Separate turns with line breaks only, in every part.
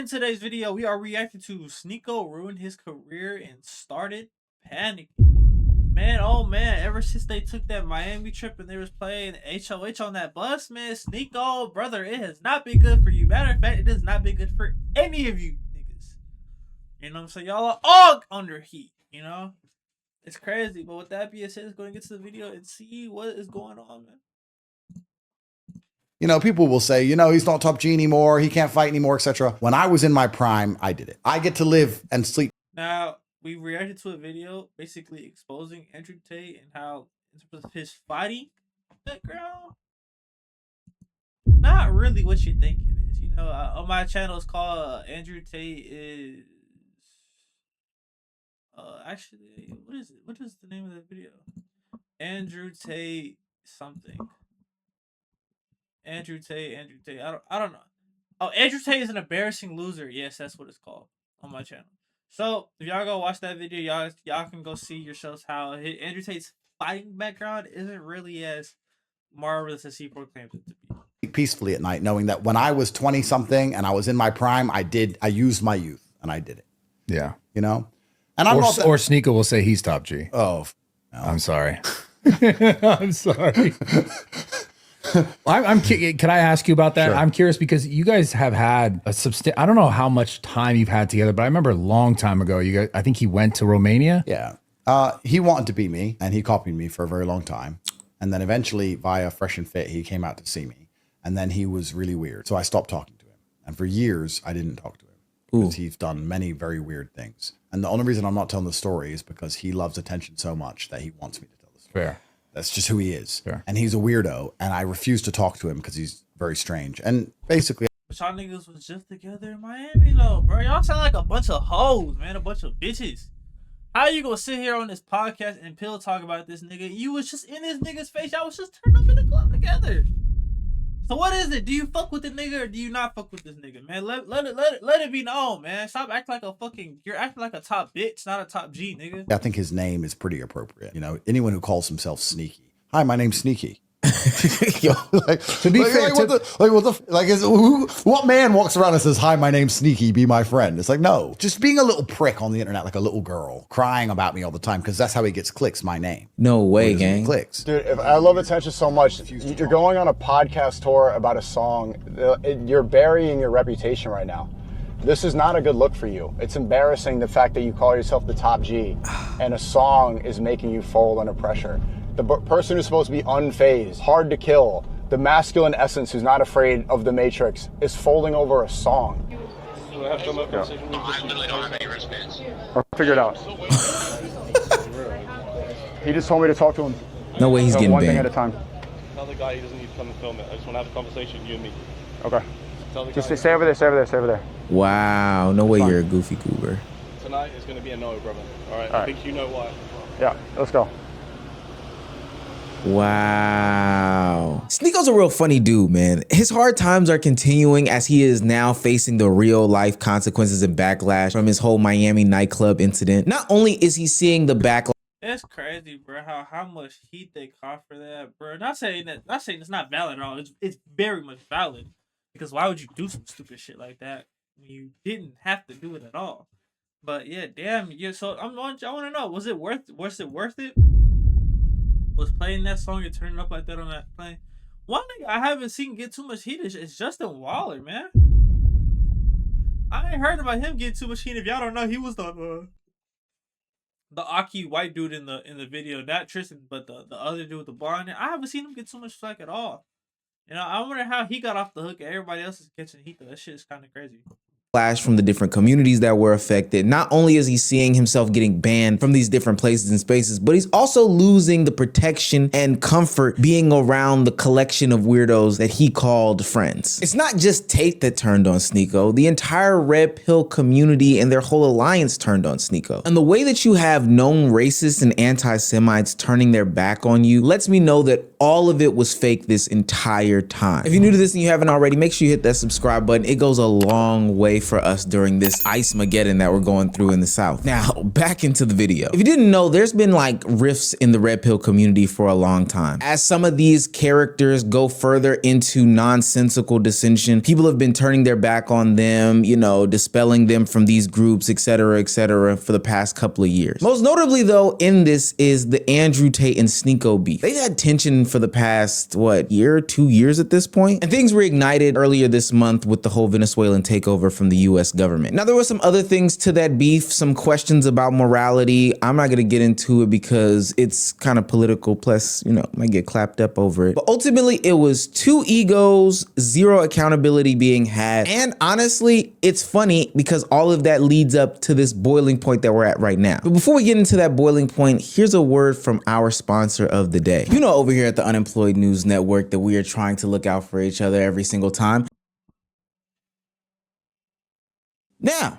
in today's video, we are reacting to Sneako ruined his career and started panicking. Man, oh man, ever since they took that Miami trip and they was playing HOH on that bus, man, Sneako, brother, it has not been good for you. Matter of fact, it has not been good for any of you niggas. You know what I'm saying? Y'all are all under heat, you know? It's crazy, but with that being said, let's go and get to the video and see what is going on, man.
You know, people will say, you know, he's not top G anymore. He can't fight anymore, etc. When I was in my prime, I did it. I get to live and sleep.
Now, we reacted to a video basically exposing Andrew Tate and how his fighting background not really what you think it is. You know, on my channel, it's called Andrew Tate is actually, what is it? What is the name of that video? Andrew Tate something. Andrew Tate. I don't know. Oh, Andrew Tate is an embarrassing loser. Yes, that's what it's called on my channel. So if y'all go watch that video, y'all can go see yourselves how Andrew Tate's fighting background isn't really as marvelous as he proclaims it to be.
Peacefully at night, knowing that when I was 20 something and I was in my prime, I used my youth and I did it.
Yeah.
You know? And I'm
or Sneako will say he's top G.
Oh, no.
I'm sorry. I'm sorry. Can I ask you about that? Sure. I'm curious because you guys have had a I don't know how much time you've had together, but I remember a long time ago, you guys, I think he went to Romania.
Yeah. He wanted to be me and he copied me for a very long time. And then eventually via Fresh and Fit, he came out to see me and then he was really weird. So I stopped talking to him. And for years I didn't talk to him because he's done many very weird things. And the only reason I'm not telling the story is because he loves attention so much that he wants me to tell the story.
Fair.
That's just who he is.
Sure.
And he's a weirdo. And I refuse to talk to him because he's very strange. And basically,
but y'all niggas was just together in Miami though, bro. Y'all sound like a bunch of hoes, man. A bunch of bitches. How you gonna sit here on this podcast and pill talk about this nigga? You was just in this nigga's face. Y'all was just turned up in the club together. So what is it? Do you fuck with the nigga or do you not fuck with this nigga, man? Let it be known, man. Stop acting like a fucking, you're acting like a top bitch, not a top G, nigga.
I think his name is pretty appropriate. You know, anyone who calls himself Sneaky. Hi, my name's Sneaky.
Yo, to be fair,
what man walks around and says, hi, my name's Sneaky, be my friend? It's like, no, just being a little prick on the internet, like a little girl crying about me all the time. Cause that's how he gets clicks, my name.
No way, gang.
Clicks.
Dude, I love attention so much. You're going on a podcast tour about a song. You're burying your reputation right now. This is not a good look for you. It's embarrassing the fact that you call yourself the top G and a song is making you fold under pressure. The person who's supposed to be unfazed, hard to kill, the masculine essence who's not afraid of the Matrix is folding over a song.
I literally don't have any wristbands.
I'll figure it out. He just told me to talk to him.
No way he's getting
one
banned.
thing at a time.
Tell the guy he doesn't need to come and film it. I just want to have a conversation, you and me.
Okay. Just stay over there, stay over there, stay over there.
Wow, no way you're a goofy goober.
Tonight is going to be a no, brother. All right, I think you know why.
Yeah, let's go.
Wow. Sneako's a real funny dude, man. His hard times are continuing as he is now facing the real life consequences and backlash from his whole Miami nightclub incident. Not only is he seeing the backlash.
It's crazy, bro. How much heat they caught for that, bro. Not saying it's not valid at all. It's very much valid. Because why would you do some stupid shit like that when you didn't have to do it at all? But yeah, damn. Yeah. So I want to know, was it worth it? Was playing that song and turning up like that on that plane? One thing I haven't seen get too much heat is Justin Waller, man. I ain't heard about him getting too much heat. If y'all don't know, he was the Aki white dude in the video, not Tristan, but the other dude with the blonde hair. I haven't seen him get too much flack at all. You know, I wonder how he got off the hook and everybody else is catching heat though. That shit is kind of crazy.
From the different communities that were affected. Not only is he seeing himself getting banned from these different places and spaces, but he's also losing the protection and comfort being around the collection of weirdos that he called friends. It's not just Tate that turned on Sneako. The entire Red Pill community and their whole alliance turned on Sneako. And the way that you have known racists and anti-Semites turning their back on you lets me know that all of it was fake this entire time. If you're new to this and you haven't already, make sure you hit that subscribe button. It goes a long way for us during this ice-mageddon that we're going through in the South. Now, back into the video. If you didn't know, there's been like rifts in the Red Pill community for a long time. As some of these characters go further into nonsensical dissension, people have been turning their back on them, you know, dispelling them from these groups, etc., for the past couple of years. Most notably though, in this is the Andrew Tate and Sneako beef. They've had tension for the past, what, year, 2 years at this point? And things were ignited earlier this month with the whole Venezuelan takeover from the US government. Now, there were some other things to that beef, some questions about morality. I'm not gonna get into it because it's kind of political, plus, you know, might get clapped up over it. But ultimately, it was two egos, zero accountability being had. And honestly, it's funny because all of that leads up to this boiling point that we're at right now. But before we get into that boiling point, here's a word from our sponsor of the day. You know, over here at the Unemployed News Network that we are trying to look out for each other every single time. Now,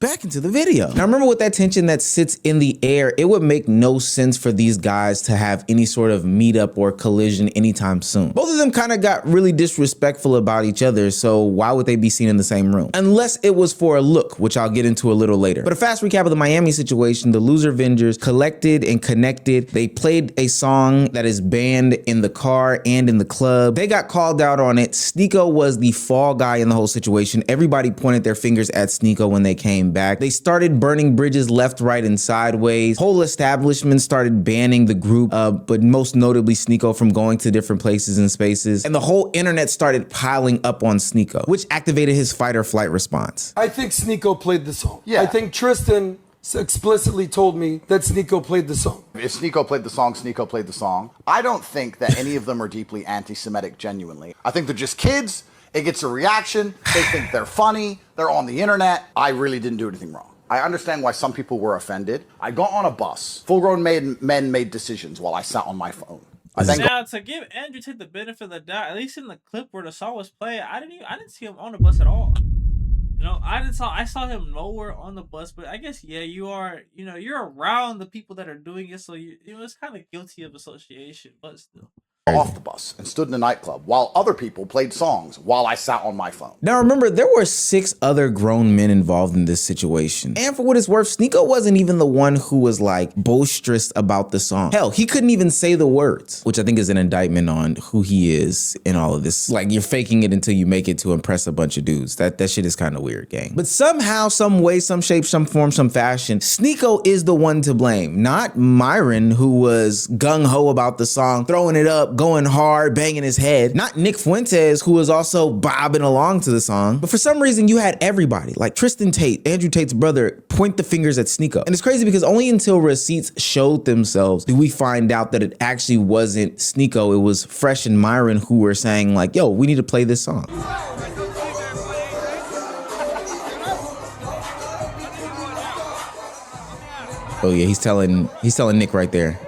back into the video. Now remember, with that tension that sits in the air, it would make no sense for these guys to have any sort of meetup or collision anytime soon. Both of them kind of got really disrespectful about each other, so why would they be seen in the same room? Unless it was for a look, which I'll get into a little later. But a fast recap of the Miami situation, the Loser Vengers collected and connected. They played a song that is banned in the car and in the club. They got called out on it. Sneako was the fall guy in the whole situation. Everybody pointed their fingers at Sneako when they came back. They started burning bridges left, right, and sideways. Whole establishment started banning the group, but most notably Sneako from going to different places and spaces. And the whole internet started piling up on Sneako, which activated his fight or flight response.
I think Sneako played the song.
Yeah.
I think Tristan explicitly told me that Sneako played the song.
If Sneako played the song, Sneako played the song. I don't think that any of them are deeply anti-Semitic genuinely. I think they're just kids. It gets a reaction. They think they're funny. They're on the internet. I really didn't do anything wrong. I understand why some people were offended. I got on a bus. Full-grown men made decisions while I sat on my phone.
Now, to give Andrew Tate the benefit of the doubt, at least in the clip where the song was playing, I didn't see him on the bus at all. You know, I saw him nowhere on the bus, but I guess, yeah, you're around the people that are doing it, so it's kind of guilty of association, but still.
Off the bus and stood in a nightclub while other people played songs while I sat on my phone.
Now remember, there were 6 other grown men involved in this situation. And for what it's worth, Sneako wasn't even the one who was like boisterous about the song. Hell, he couldn't even say the words, which I think is an indictment on who he is in all of this. Like, you're faking it until you make it to impress a bunch of dudes. That shit is kind of weird, gang. But somehow, some way, some shape, some form, some fashion, Sneako is the one to blame, not Myron, who was gung-ho about the song, throwing it up, going hard, banging his head. Not Nick Fuentes, who was also bobbing along to the song. But for some reason, you had everybody, like Tristan Tate, Andrew Tate's brother, point the fingers at Sneako. And it's crazy because only until receipts showed themselves do we find out that it actually wasn't Sneako. It was Fresh and Myron who were saying like, yo, we need to play this song. Oh yeah, he's telling Nick right there.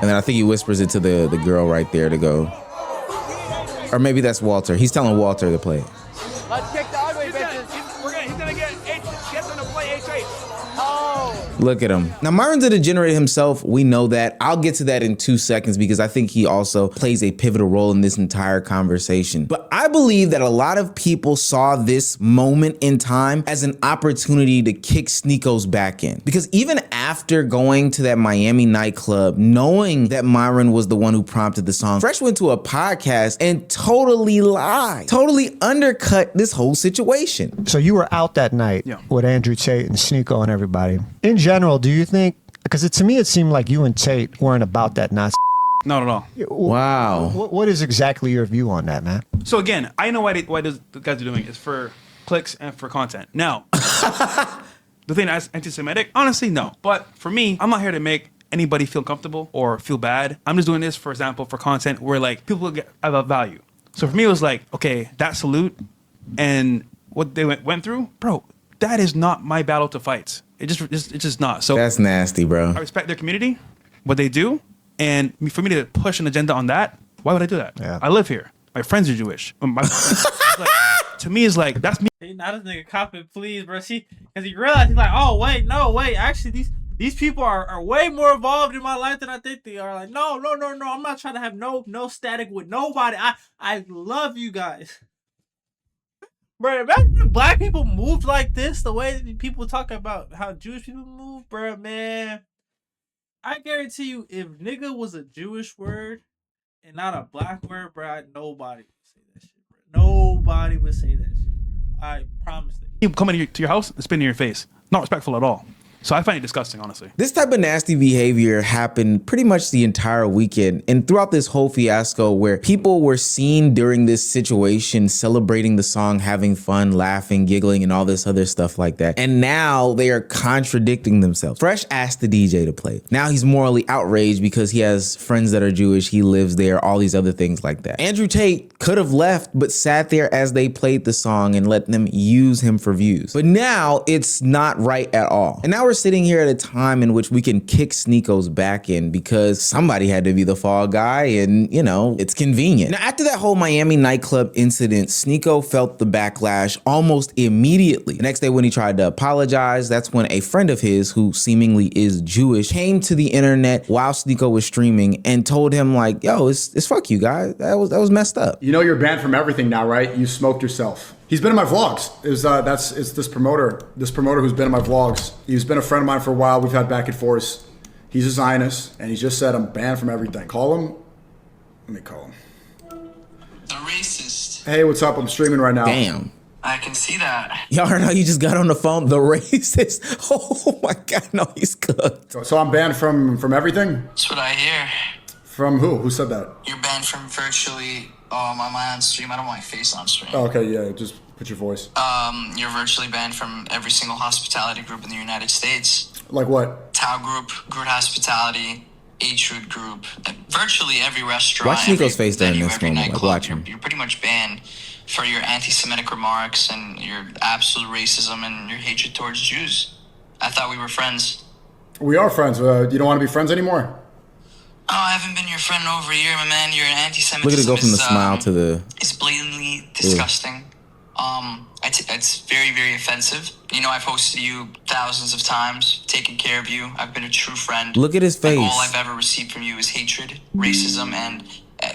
And then I think he whispers it to the girl right there to go. Or maybe that's Walter. He's telling Walter to play it.
Let's kick the ugly bitches. He's gonna get them to play HH. Oh.
Look at him. Now, Myron's a degenerate himself. We know that. I'll get to that in 2 seconds because I think he also plays a pivotal role in this entire conversation. But I believe that a lot of people saw this moment in time as an opportunity to kick Sneako's back in. Because even after going to that Miami nightclub, knowing that Myron was the one who prompted the song, Fresh went to a podcast and totally lied, totally undercut this whole situation.
So you were out that night with Andrew Tate and Sneako and everybody. In general, do you think, because to me it seemed like you and Tate weren't about that nonsense.
Not at all.
Wow.
What is exactly your view on that, man?
So again, I know why the guys are doing it. It's for clicks and for content. Now, the thing that's anti-Semitic, honestly, no. But for me, I'm not here to make anybody feel comfortable or feel bad. I'm just doing this, for example, for content where like people have a value. So for me, it was like, okay, that salute and what they went through, bro, that is not my battle to fight. It's just not. So
that's nasty, bro.
I respect their community, what they do, and for me to push an agenda on that, why would I do that?
Yeah.
I live here. My friends are Jewish. To me, it's like, that's me.
Hey, now this nigga copping, please, bro. Because he realized, he's like, oh, wait, actually, these people are way more involved in my life than I think they are. Like, no, I'm not trying to have no static with nobody. I love you guys. Bro, imagine if black people moved like this, the way that people talk about how Jewish people move, bro, man. I guarantee you, if nigga was a Jewish word and not a black word, bro, nobody would say that shit, bro. Nobody would say that shit, bro. I promise that.
People coming to your house and spitting in your face. Not respectful at all. So I find it disgusting, honestly.
This type of nasty behavior happened pretty much the entire weekend and throughout this whole fiasco where people were seen during this situation celebrating the song, having fun, laughing, giggling, and all this other stuff like that. And now they are contradicting themselves. Fresh asked the DJ to play. Now he's morally outraged because he has friends that are Jewish, he lives there, all these other things like that. Andrew Tate could have left but sat there as they played the song and let them use him for views. But now it's not right at all. And now we're sitting here at a time in which we can kick Sneako's back in because somebody had to be the fall guy and, you know, it's convenient. Now, after that whole Miami nightclub incident, Sneako felt the backlash almost immediately. The next day when he tried to apologize, that's when a friend of his, who seemingly is Jewish, came to the internet while Sneako was streaming and told him like, yo, it's fuck you guys. That was messed up.
You know you're banned from everything now, right? You smoked yourself. He's been in my vlogs. It's this promoter who's been in my vlogs. He's been a friend of mine for a while. We've had back and forth. He's a Zionist, and he just said I'm banned from everything. Call him. Let me call him.
The racist.
Hey, what's up? I'm streaming right now.
Damn.
I can see that.
Y'all heard how you just got on the phone? The racist. Oh my God, no, he's cooked.
So I'm banned from everything?
That's what I hear.
From who? Who said that?
You're banned from virtually. Am I on stream? I don't want my face on stream.
Oh, okay, yeah, just put your voice.
You're virtually banned from every single hospitality group in the United States.
Like what?
Tao Group, Groot Hospitality, H-Root Group, virtually every restaurant.
Watch Sneako's face during this
every
moment. Like, watch him.
You're pretty much banned for your anti-Semitic remarks and your absolute racism and your hatred towards Jews. I thought we were friends.
We are friends. You don't want to be friends anymore?
Oh, I haven't been your friend in over a year, my man. Your anti-Semitism
Look at it go from the smile to the...
It's blatantly disgusting. It's very, very offensive. You know, I've hosted you thousands of times, taken care of you. I've been a true friend.
Look at his face.
And all I've ever received from you is hatred, racism, and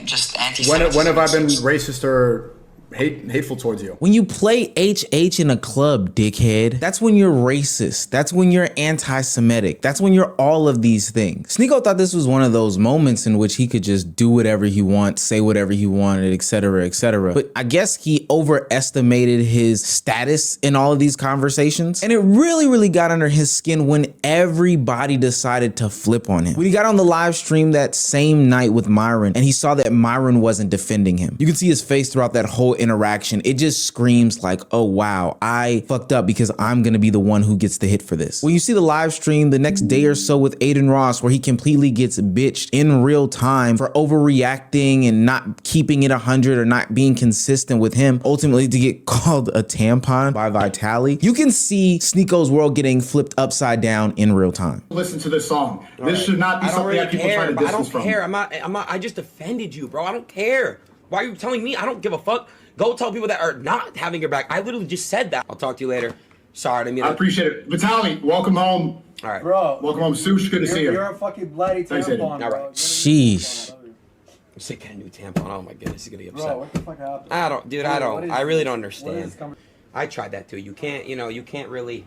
just anti-Semitism.
When have I been racist or hateful towards you?
When you play HH in a club, dickhead, that's when you're racist. That's when you're anti-Semitic. That's when you're all of these things. Sneako thought this was one of those moments in which he could just do whatever he wants, say whatever he wanted, etc., etc. But I guess he overestimated his status in all of these conversations. And it really, really got under his skin when everybody decided to flip on him. When he got on the live stream that same night with Myron and he saw that Myron wasn't defending him. You can see his face throughout that whole interaction. It just screams like, oh wow, I fucked up because I'm gonna be the one who gets the hit for this. When you see the live stream the next day or so with Aiden Ross where he completely gets bitched in real time for overreacting and not keeping it 100 or not being consistent with him, ultimately to get called a tampon by Vitali, you can see Sneako's world getting flipped upside down in real time.
Listen to this song. This should not be something that people try to distance from.
I don't care. I just offended you, bro. I don't care. Why are you telling me? I don't give a fuck. Go tell people that are not having your back. I literally just said that. I'll talk to you later. Sorry, I
appreciate it. Vitaly, welcome home.
All right.
Bro.
Welcome home. Sush, good to see you.
You're a fucking bloody tampon,
All right.
bro.
Sheesh.
I'm sick of a new tampon. Oh my goodness, he's gonna get upset.
Bro, what the fuck happened?
I really don't understand. I tried that too. You can't really.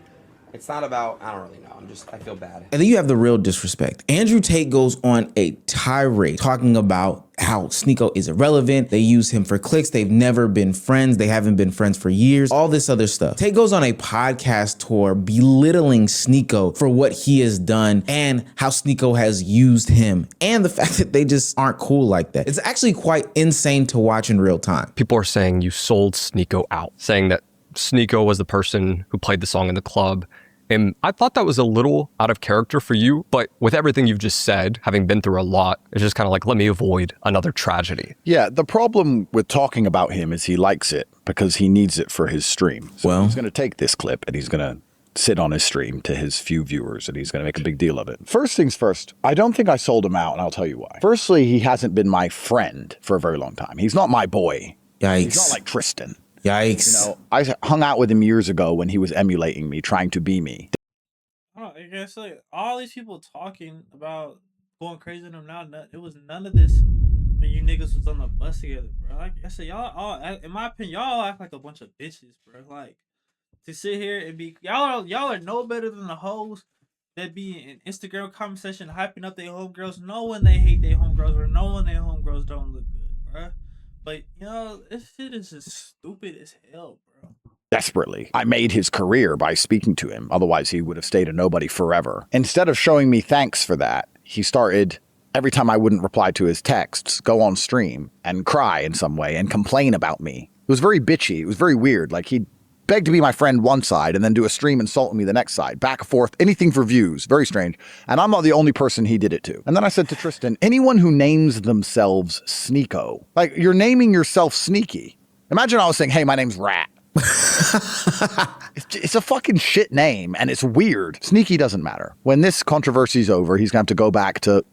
It's not about, I don't really know. I feel bad.
And then you have the real disrespect. Andrew Tate goes on a tirade talking about how Sneako is irrelevant. They use him for clicks. They've never been friends. They haven't been friends for years. All this other stuff. Tate goes on a podcast tour belittling Sneako for what he has done and how Sneako has used him and the fact that they just aren't cool like that. It's actually quite insane to watch in real time.
People are saying you sold Sneako out, saying that Sneako was the person who played the song in the club. And I thought that was a little out of character for you, but with everything you've just said, having been through a lot, it's just kind of like, let me avoid another tragedy.
Yeah, the problem with talking about him is he likes it because he needs it for his stream. So he's going to take this clip and he's going to sit on his stream to his few viewers and he's going to make a big deal of it. First things first, I don't think I sold him out and I'll tell you why. Firstly, he hasn't been my friend for a very long time. He's not my boy.
Yikes.
He's not like Tristan.
Yikes.
You know, I hung out with him years ago when he was emulating me, trying to be me.
I guess like all these people talking about going crazy on him now, it was none of this when you niggas was on the bus together, bro. Like I said, y'all all, in my opinion, y'all act like a bunch of bitches, bro. Like to sit here and be y'all are no better than the hoes that be in Instagram comment section hyping up their homegirls, knowing they hate their homegirls or knowing their homegirls don't look good, bro. But this shit is just stupid as hell, bro.
Desperately. I made his career by speaking to him. Otherwise, he would have stayed a nobody forever. Instead of showing me thanks for that, he started, every time I wouldn't reply to his texts, go on stream and cry in some way and complain about me. It was very bitchy. It was very weird. Like, he'd beg to be my friend one side and then do a stream insulting me the next side. Back and forth. Anything for views. Very strange. And I'm not the only person he did it to. And then I said to Tristan, anyone who names themselves Sneako, like, you're naming yourself Sneaky. Imagine I was saying, hey, my name's Rat. It's a fucking shit name and it's weird. Sneaky doesn't matter. When this controversy's over, he's going to have to go back to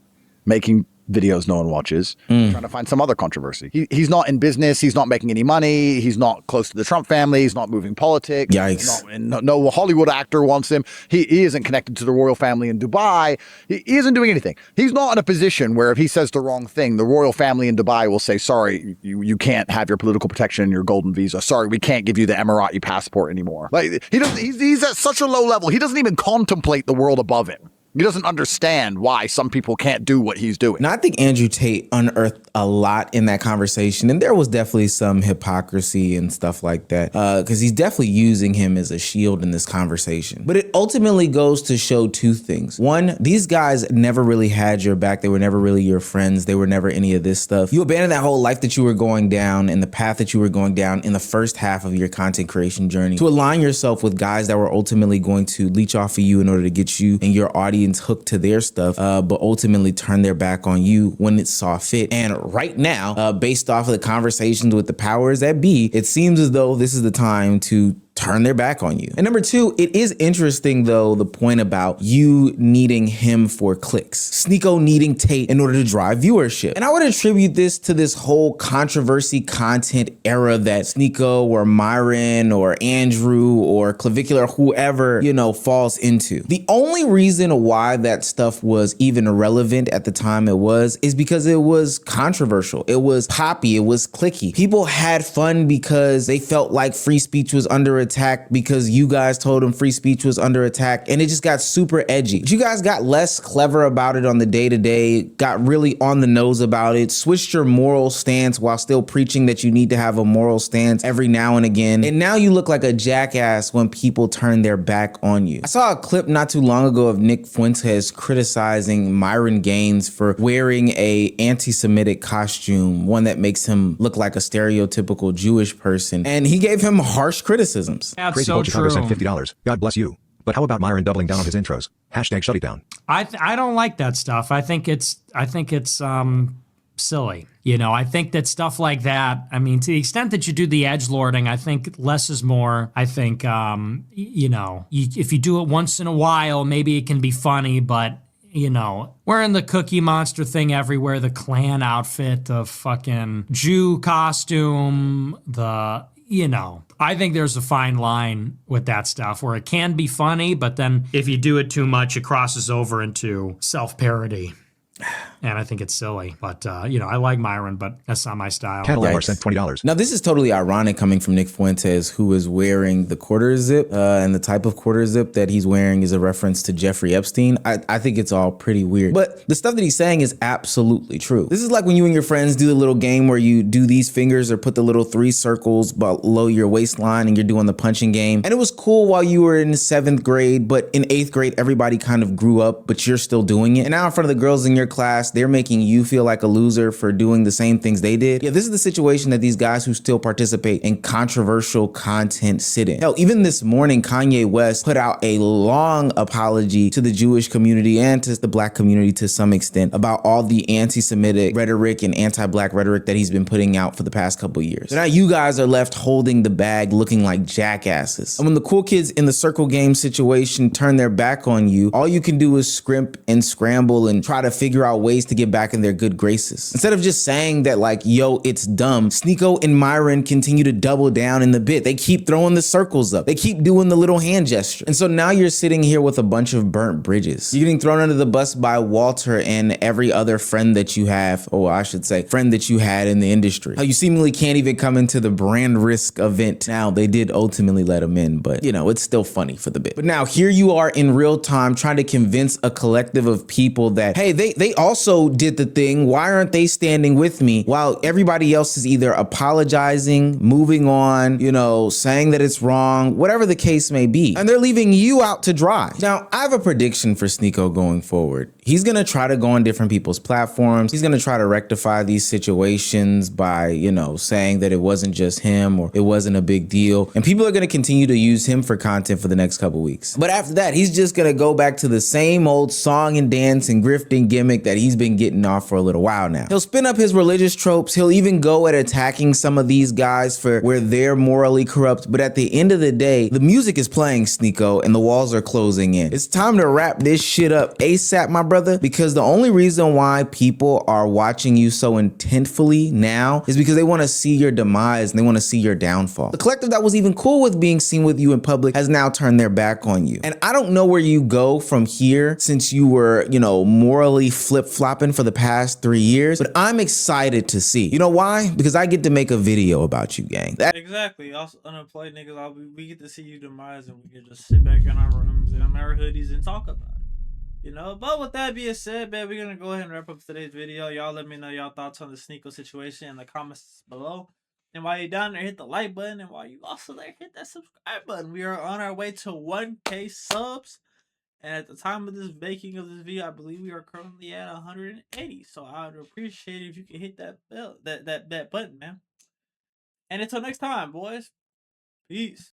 making videos no one watches, trying to find some other controversy. He's not in business. He's not making any money. He's not close to the Trump family. He's not moving politics.
Yikes.
No Hollywood actor wants him. He isn't connected to the royal family in Dubai. He isn't doing anything. He's not in a position where if he says the wrong thing, the royal family in Dubai will say, sorry, you can't have your political protection and your golden visa. Sorry, we can't give you the Emirati passport anymore. Like, he's at such a low level. He doesn't even contemplate the world above him. He doesn't understand why some people can't do what he's doing.
Now, I think Andrew Tate unearthed a lot in that conversation, and there was definitely some hypocrisy and stuff like that, because he's definitely using him as a shield in this conversation. But it ultimately goes to show two things. One, these guys never really had your back. They were never really your friends. They were never any of this stuff. You abandoned that whole life that you were going down and the path that you were going down in the first half of your content creation journey to align yourself with guys that were ultimately going to leech off of you in order to get you and your audience hooked to their stuff, but ultimately turn their back on you when it saw fit. And right now, based off of the conversations with the powers that be, it seems as though this is the time to turn their back on you. And number two, it is interesting though, the point about you needing him for clicks. Sneako needing Tate in order to drive viewership. And I would attribute this to this whole controversy content era that Sneako or Myron or Andrew or Clavicular, whoever, falls into. The only reason why that stuff was even relevant at the time it was is because it was controversial. It was poppy. It was clicky. People had fun because they felt like free speech was under attack because you guys told them free speech was under attack, and it just got super edgy. But you guys got less clever about it on the day-to-day, got really on the nose about it, switched your moral stance while still preaching that you need to have a moral stance every now and again, and now you look like a jackass when people turn their back on you. I saw a clip not too long ago of Nick Fuentes criticizing Myron Gaines for wearing a anti-Semitic costume, one that makes him look like a stereotypical Jewish person, and he gave him harsh criticisms.
That's Crazy so Chicago sent $50. God bless you. But how about Myron doubling down on his intros? Hashtag shut it down.
I don't like that stuff. I think it's silly. I think that stuff like that, I mean, to the extent that you do the edgelording, I think less is more. I think, if you do it once in a while, maybe it can be funny, but wearing the Cookie Monster thing everywhere, the Klan outfit, the fucking Jew costume, I think there's a fine line with that stuff where it can be funny, but then if you do it too much, it crosses over into self-parody. And I think it's silly, but I like Myron, but that's not my style.
Catalog sent $20.
Now this is totally ironic coming from Nick Fuentes, who is wearing the quarter zip, and the type of quarter zip that he's wearing is a reference to Jeffrey Epstein. I think it's all pretty weird, but the stuff that he's saying is absolutely true. This is like when you and your friends do the little game where you do these fingers or put the little 3 circles below your waistline and you're doing the punching game. And it was cool while you were in 7th grade, but in 8th grade, everybody kind of grew up, but you're still doing it. And now in front of the girls in your class, they're making you feel like a loser for doing the same things they did. Yeah, this is the situation that these guys who still participate in controversial content sit in. Hell, even this morning, Kanye West put out a long apology to the Jewish community and to the Black community to some extent about all the anti-Semitic rhetoric and anti-Black rhetoric that he's been putting out for the past couple years. So now you guys are left holding the bag looking like jackasses. And when the cool kids in the circle game situation turn their back on you, all you can do is scrimp and scramble and try to figure out ways ways to get back in their good graces. Instead of just saying that like, yo, it's dumb, Sneako and Myron continue to double down in the bit. They keep throwing the circles up. They keep doing the little hand gesture. And so now you're sitting here with a bunch of burnt bridges. You're getting thrown under the bus by Walter and every other friend that you have, or I should say, friend that you had in the industry. How you seemingly can't even come into the brand risk event. Now, they did ultimately let him in, but you know, it's still funny for the bit. But now here you are in real time trying to convince a collective of people that, hey, they also did the thing. Why aren't they standing with me? While everybody else is either apologizing, moving on, you know, saying that it's wrong, whatever the case may be. And they're leaving you out to dry. Now, I have a prediction for Sneako going forward. He's gonna try to go on different people's platforms. He's gonna try to rectify these situations by, you know, saying that it wasn't just him or it wasn't a big deal. And people are gonna continue to use him for content for the next couple weeks. But after that, he's just gonna go back to the same old song and dance and grifting gimmick that he's been getting off for a little while now. He'll spin up his religious tropes. He'll even go at attacking some of these guys for where they're morally corrupt. But at the end of the day, the music is playing, Sneako, and the walls are closing in. It's time to wrap this shit up ASAP, my brother, because the only reason why people are watching you so intentfully now is because they want to see your demise and they want to see your downfall. The collective that was even cool with being seen with you in public has now turned their back on you. And I don't know where you go from here since you were, you know, morally flip-flopping for the past 3 years, but I'm excited to see. You know why? Because I get to make a video about you, gang.
Exactly. Also, unemployed niggas, we get to see you demise and we can just sit back in our rooms and our hoodies and talk about it. You know, but with that being said, man, we're gonna go ahead and wrap up today's video. Y'all let me know y'all thoughts on the Sneako situation in the comments below. And while you're down there, hit the like button. And while you also there, hit that subscribe button. We are on our way to 1K subs. And at the time of this making of this video, I believe we are currently at 180. So I would appreciate it if you could hit that bell, that button, man. And until next time, boys. Peace.